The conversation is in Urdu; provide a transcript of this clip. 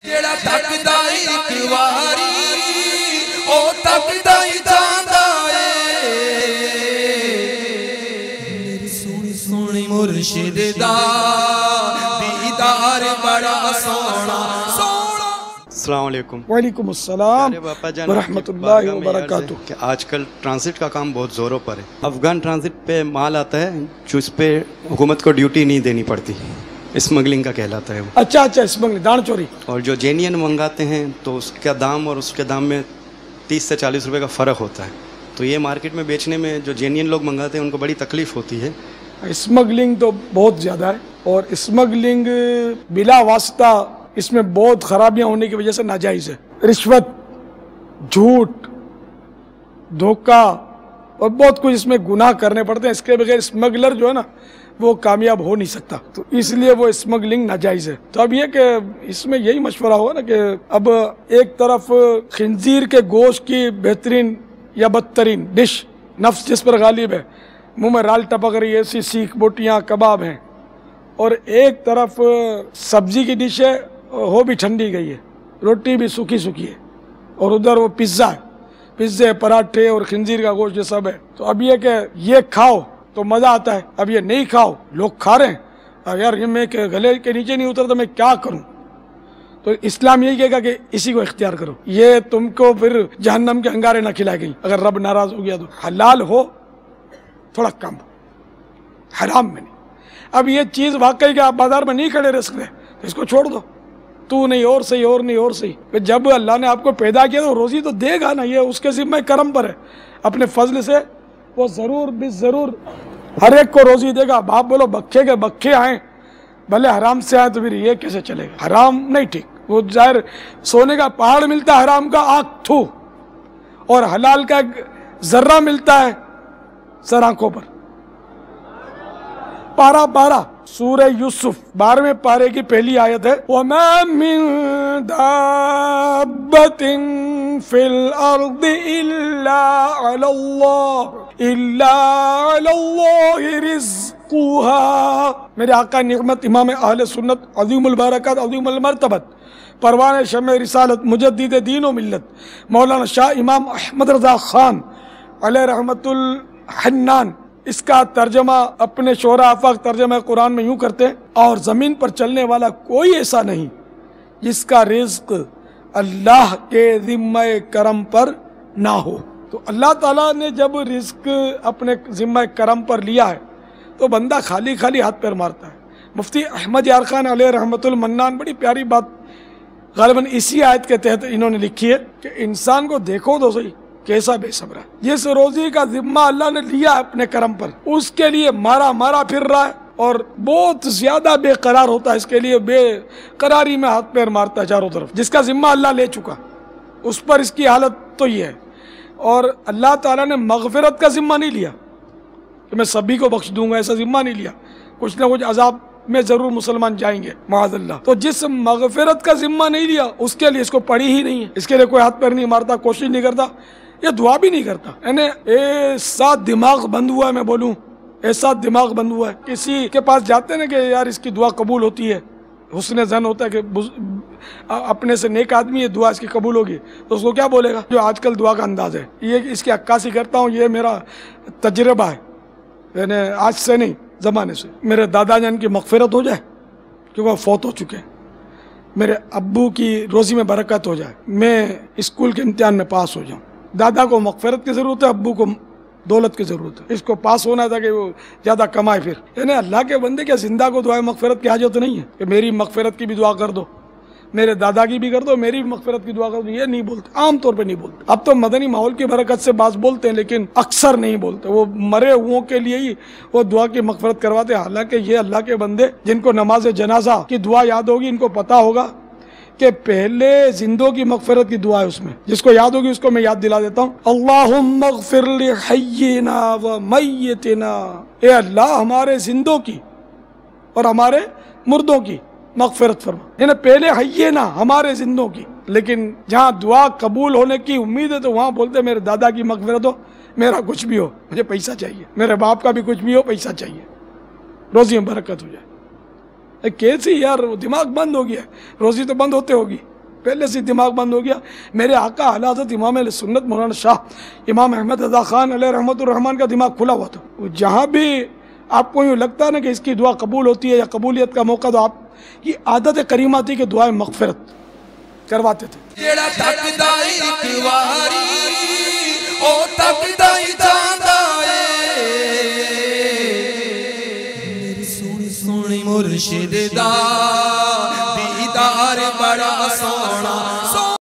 جڑا تکدا ایک واری او تکدا ہی جاندا اے میری سونی سونی مرشد دا دیدار بڑا سونا۔ السلام علیکم۔ وعلیکم السلام ورحمۃ اللہ وبرکاتہ۔ کہ آج کل ٹرانزٹ کا کام بہت زوروں پر ہے۔ افغان ٹرانزٹ پہ مال آتا ہے جو اس پہ حکومت کو ڈیوٹی نہیں دینی پڑتی، اسمگلنگ کا کہلاتا ہے وہ۔ اچھا اسمگلنگ، دان چوری۔ اور جو جینین منگاتے ہیں تو اس کا دام اور اس کے دام میں 30 سے 40 روپے کا فرق ہوتا ہے، تو یہ مارکیٹ میں بیچنے میں جو جینین لوگ منگاتے ہیں ان کو بڑی تکلیف ہوتی ہے۔ اسمگلنگ تو بہت زیادہ ہے، اور اسمگلنگ بلا واسطہ اس میں بہت خرابیاں ہونے کی وجہ سے ناجائز ہے۔ رشوت، جھوٹ، دھوکہ اور بہت کچھ اس میں گناہ کرنے پڑتے ہیں۔ اس کے بغیر اسمگلر جو ہے نا وہ کامیاب ہو نہیں سکتا، تو اس لیے وہ اسمگلنگ ناجائز ہے۔ تو اب یہ کہ اس میں یہی مشورہ ہوگا نا کہ اب ایک طرف خنزیر کے گوشت کی بہترین یا بدترین ڈش نفس جس پر غالب ہے، منہ میں رال ٹپک رہی ہے، ایسی سیخ بوٹیاں کباب ہیں، اور ایک طرف سبزی کی ڈش ہے، ہو بھی ٹھنڈی گئی ہے، روٹی بھی سوکھی سوکھی ہے، اور ادھر وہ پیزا ہے، پیزے پراٹھے اور خنزیر کا گوشت یہ سب ہے۔ تو اب یہ کہ یہ کھاؤ تو مزہ آتا ہے، اب یہ نہیں کھاؤ، لوگ کھا رہے ہیں، اب یار یہ میں گلے کے نیچے نہیں اترتا، میں کیا کروں؟ تو اسلام یہی کہے گا کہ اسی کو اختیار کرو، یہ تم کو پھر جہنم کے انگارے نہ کھلائے گی اگر رب ناراض ہو گیا تو۔ حلال ہو تھوڑا کم، حرام میں نہیں۔ اب یہ چیز واقعی کہ آپ بازار میں نہیں کھڑے رہ سکتے تو اس کو چھوڑ دو، تو نہیں اور صحیح اور نہیں اور صحیح۔ جب اللہ نے آپ کو پیدا کیا تو روزی تو دے گا نا، یہ اس کے ذمہ کرم پر ہے، اپنے فضل سے وہ ضرور بھی ضرور ہر ایک کو روزی دے گا۔ باپ بولو بکھے کے بکھے آئیں بھلے حرام سے آئیں تو پھر یہ کیسے چلے گا؟ حرام نہیں ٹھیک، وہ ظاہر سونے کا پہاڑ ملتا ہے حرام کا آنکھ تھو، اور حلال کا ایک ذرہ ملتا ہے سر آنکھوں پر۔ پارہ سورہ یوسف 12ویں پارے کی پہلی آیت ہے، وَمَا مِن دَابَّةٍ فِي الْأَرْضِ إِلَّا عَلَى اللَّهِ رِزْقُهَا۔ میرے آقا نعمت امام اہل سنت عظیم البرکات عظیم المرتبت پروان شمع رسالت مجدد دین و ملت مولانا شاہ امام احمد رضا خان علیہ رحمت الحنان اس کا ترجمہ اپنے شعراء آفاق ترجمہ قرآن میں یوں کرتے ہیں، اور زمین پر چلنے والا کوئی ایسا نہیں جس کا رزق اللہ کے ذمہ کرم پر نہ ہو۔ تو اللہ تعالیٰ نے جب رزق اپنے ذمہ کرم پر لیا ہے تو بندہ خالی خالی ہاتھ پیر مارتا ہے۔ مفتی احمد یار خان علیہ رحمت المنان بڑی پیاری بات غالباً اسی آیت کے تحت انہوں نے لکھی ہے کہ انسان کو دیکھو تو صحیح کیسا بے صبر ہے، جس روزی کا ذمہ اللہ نے لیا اپنے کرم پر اس کے لیے مارا پھر رہا ہے، اور بہت زیادہ بے قرار ہوتا ہے، اس کے لیے بے قراری میں ہاتھ پیر مارتا ہے چاروں طرف۔ جس کا ذمہ اللہ لے چکا اس پر اس کی حالت تو یہ ہے۔ اور اللہ تعالیٰ نے مغفرت کا ذمہ نہیں لیا کہ میں سبھی کو بخش دوں گا، ایسا ذمہ نہیں لیا، کچھ نہ کچھ عذاب میں ضرور مسلمان جائیں گے معاذ اللہ۔ تو جس مغفرت کا ذمہ نہیں لیا اس کے لیے اس کو پڑھی ہی نہیں ہے، اس کے لیے کوئی ہاتھ پیر نہیں مارتا، کوشش نہیں کرتا، یہ دعا بھی نہیں کرتا۔ یعنی ایسا دماغ بند ہوا ہے، میں بولوں ایسا دماغ بند ہوا ہے، کسی کے پاس جاتے ہیں نا کہ یار اس کی دعا قبول ہوتی ہے، حسن ظن ہوتا ہے کہ اپنے سے نیک آدمی ہے، دعا اس کی قبول ہوگی، تو اس کو کیا بولے گا؟ جو آج کل دعا کا انداز ہے یہ اس کی عکاسی کرتا ہوں، یہ میرا تجربہ ہے، یعنی آج سے نہیں زمانے سے، میرے دادا جان کی مغفرت ہو جائے کیونکہ وہ فوت ہو چکے ہیں، میرے ابو کی روزی میں برکت ہو جائے، میں اسکول کے امتحان میں پاس ہو جاؤں۔ دادا کو مغفرت کی ضرورت ہے، ابو کو دولت کی ضرورت ہے، اس کو پاس ہونا تھا کہ وہ زیادہ کمائے پھر۔ یعنی اللہ کے بندے کیا زندہ کو دعائے مغفرت کی حاجت نہیں ہے کہ میری مغفرت کی بھی دعا کر دو، میرے دادا کی بھی کر دو، میری بھی مغفرت کی دعا کر دو؟ یہ نہیں بولتے، عام طور پہ نہیں بولتے۔ اب تو مدنی ماحول کی برکت سے بعض بولتے ہیں لیکن اکثر نہیں بولتے، وہ مرے ہوئوں کے لیے ہی وہ دعا کی مغفرت کرواتے ہیں۔ حالانکہ یہ اللہ کے بندے جن کو نماز جنازہ کی دعا یاد ہوگی ان کو پتا ہوگا کہ پہلے زندوں کی مغفرت کی دعا ہے، اس میں جس کو یاد ہوگی اس کو میں یاد دلا دیتا ہوں، اللہم اغفر لحینا و میتنا، اے اللہ ہمارے زندوں کی اور ہمارے مردوں کی مغفرت فرما۔ یعنی پہلے حینا ہمارے زندوں کی، لیکن جہاں دعا قبول ہونے کی امید ہے تو وہاں بولتے میرے دادا کی مغفرت ہو، میرا کچھ بھی ہو، مجھے پیسہ چاہیے، میرے باپ کا بھی کچھ بھی ہو، پیسہ چاہیے، روزی میں برکت ہو جائے۔ کیسی یار دماغ بند ہو گیا، روزی تو بند ہوتے ہوگی۔ پہلے سے دماغ بند ہو گیا. میرے آقا اعلیٰ حضرت امام اہل سنت مولانا شاہ امام احمد رضا خان علیہ رحمۃ الرحمن کا دماغ کھلا ہوا تھا. جہاں بھی آپ کو یوں لگتا ہے نا کہ اس کی دعا قبول ہوتی ہے یا قبولیت کا موقع، تو آپ کی عادت کریمہ تھی کہ دعائیں مغفرت کرواتے تھے. جیڑا تکدا ایک واری او تکدا ہی جاندا اے، میری سونی مرشد دا دیدار بڑا سونا